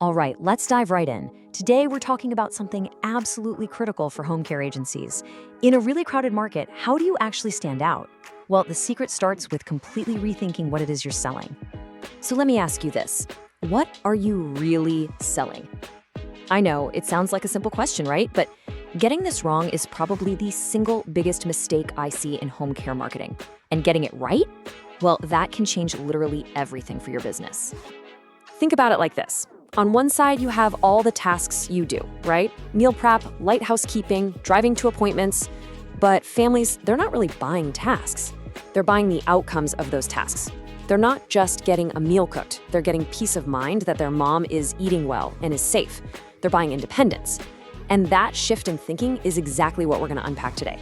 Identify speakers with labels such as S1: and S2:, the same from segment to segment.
S1: All right, let's dive right in. Today, we're talking about something absolutely critical for home care agencies. In a really crowded market, how do you actually stand out? Well, the secret starts with completely rethinking what it is you're selling. So let me ask you this. What are you really selling? I know, it sounds like a simple question, right? But getting this wrong is probably the single biggest mistake I see in home care marketing. And getting it right? Well, that can change literally everything for your business. Think about it like this. On one side, you have all the tasks you do, right? Meal prep, light housekeeping, driving to appointments. But families, they're not really buying tasks. They're buying the outcomes of those tasks. They're not just getting a meal cooked. They're getting peace of mind that their mom is eating well and is safe. They're buying independence. And that shift in thinking is exactly what we're going to unpack today.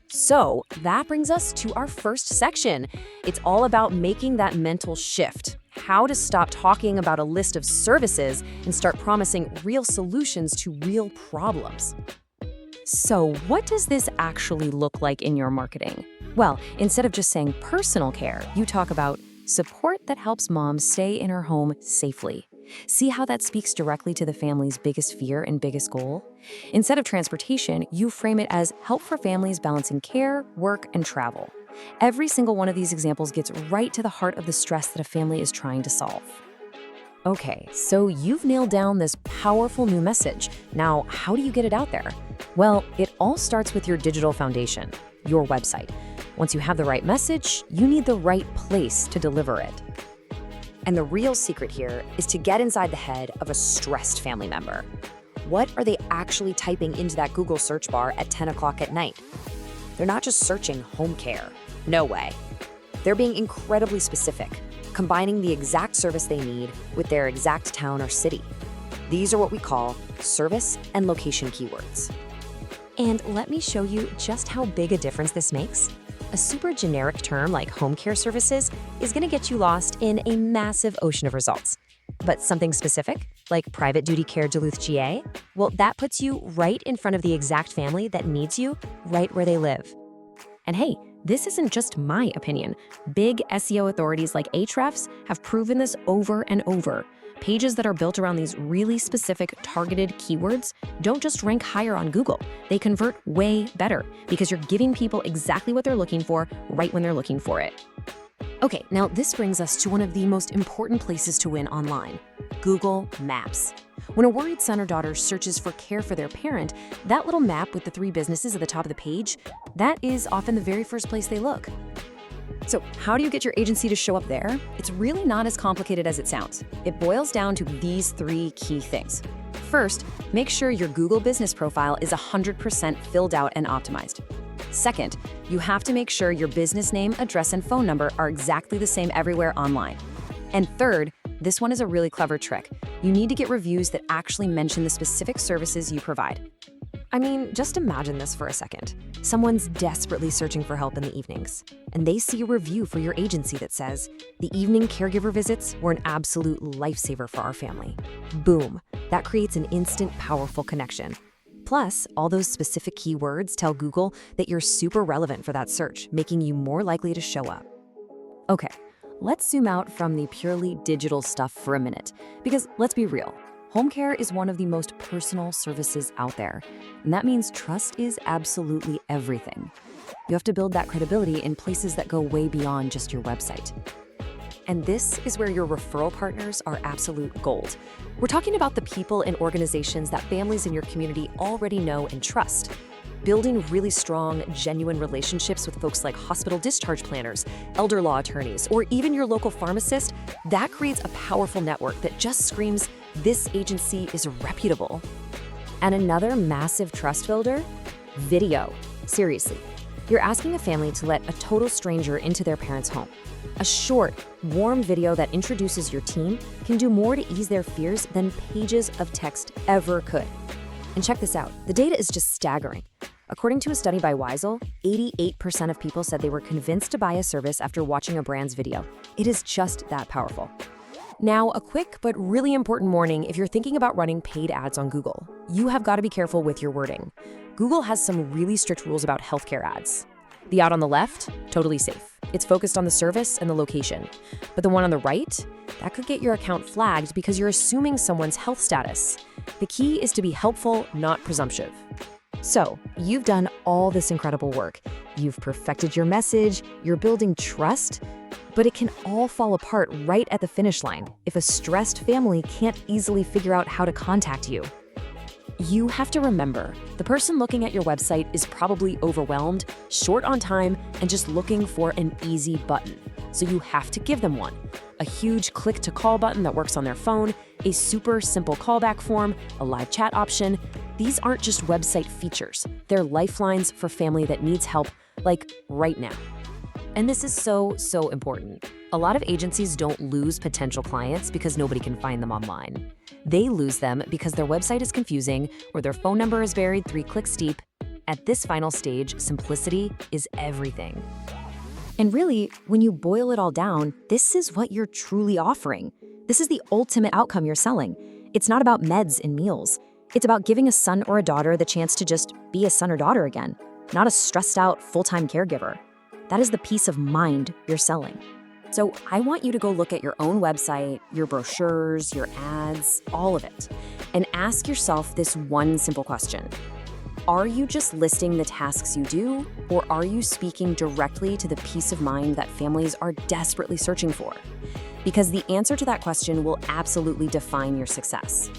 S1: So that brings us to our first section. It's all about making that mental shift. How to stop talking about a list of services and start promising real solutions to real problems. So what does this actually look like in your marketing? Well, instead of just saying personal care, you talk about support that helps mom stay in her home safely. See how that speaks directly to the family's biggest fear and biggest goal? Instead of transportation, you frame it as help for families balancing care, work, and travel. Every single one of these examples gets right to the heart of the stress that a family is trying to solve. Okay, so you've nailed down this powerful new message. Now, how do you get it out there? Well, it all starts with your digital foundation, your website. Once you have the right message, you need the right place to deliver it. And the real secret here is to get inside the head of a stressed family member. What are they actually typing into that Google search bar at 10 o'clock at night? They're not just searching home care. No way. They're being incredibly specific, combining the exact service they need with their exact town or city. These are what we call service and location keywords. And let me show you just how big a difference this makes. A super generic term like home care services is going to get you lost in a massive ocean of results. But something specific, like private duty care Duluth, GA, well, that puts you right in front of the exact family that needs you right where they live. And hey, this isn't just my opinion. Big SEO authorities like Ahrefs have proven this over and over. Pages that are built around these really specific targeted keywords don't just rank higher on Google. They convert way better because you're giving people exactly what they're looking for right when they're looking for it. Okay, now this brings us to one of the most important places to win online, Google Maps. When a worried son or daughter searches for care for their parent, that little map with the 3 businesses at the top of the page, that is often the very first place they look. So how do you get your agency to show up there? It's really not as complicated as it sounds. It boils down to these 3 key things. First, make sure your Google business profile is 100% filled out and optimized. Second, you have to make sure your business name, address, and phone number are exactly the same everywhere online. And third, this one is a really clever trick. You need to get reviews that actually mention the specific services you provide. I mean, just imagine this for a second. Someone's desperately searching for help in the evenings, and they see a review for your agency that says, "The evening caregiver visits were an absolute lifesaver for our family." Boom. That creates an instant, powerful connection. Plus, all those specific keywords tell Google that you're super relevant for that search, making you more likely to show up. Okay, let's zoom out from the purely digital stuff for a minute, because let's be real. Home care is one of the most personal services out there, and that means trust is absolutely everything. You have to build that credibility in places that go way beyond just your website. And this is where your referral partners are absolute gold. We're talking about the people and organizations that families in your community already know and trust. Building really strong, genuine relationships with folks like hospital discharge planners, elder law attorneys, or even your local pharmacist, that creates a powerful network that just screams, this agency is reputable. And another massive trust builder? Video. Seriously. You're asking a family to let a total stranger into their parents' home. A short, warm video that introduces your team can do more to ease their fears than pages of text ever could. And check this out. The data is just staggering. According to a study by Weisel, 88% of people said they were convinced to buy a service after watching a brand's video. It is just that powerful. Now, a quick but really important warning if you're thinking about running paid ads on Google. You have got to be careful with your wording. Google has some really strict rules about healthcare ads. The ad on the left, totally safe. It's focused on the service and the location. But the one on the right, that could get your account flagged because you're assuming someone's health status. The key is to be helpful, not presumptive. So, you've done all this incredible work. You've perfected your message, you're building trust, but it can all fall apart right at the finish line if a stressed family can't easily figure out how to contact you. You have to remember, the person looking at your website is probably overwhelmed, short on time, and just looking for an easy button. So you have to give them one. A huge click-to-call button that works on their phone, a super simple callback form, a live chat option. These aren't just website features. They're lifelines for family that needs help, like right now. And this is so important. A lot of agencies don't lose potential clients because nobody can find them online. They lose them because their website is confusing or their phone number is buried 3 clicks deep. At this final stage, simplicity is everything. And really, when you boil it all down, this is what you're truly offering. This is the ultimate outcome you're selling. It's not about meds and meals. It's about giving a son or a daughter the chance to just be a son or daughter again, not a stressed out full-time caregiver. That is the peace of mind you're selling. So I want you to go look at your own website, your brochures, your ads, all of it, and ask yourself this one simple question. Are you just listing the tasks you do, or are you speaking directly to the peace of mind that families are desperately searching for? Because the answer to that question will absolutely define your success.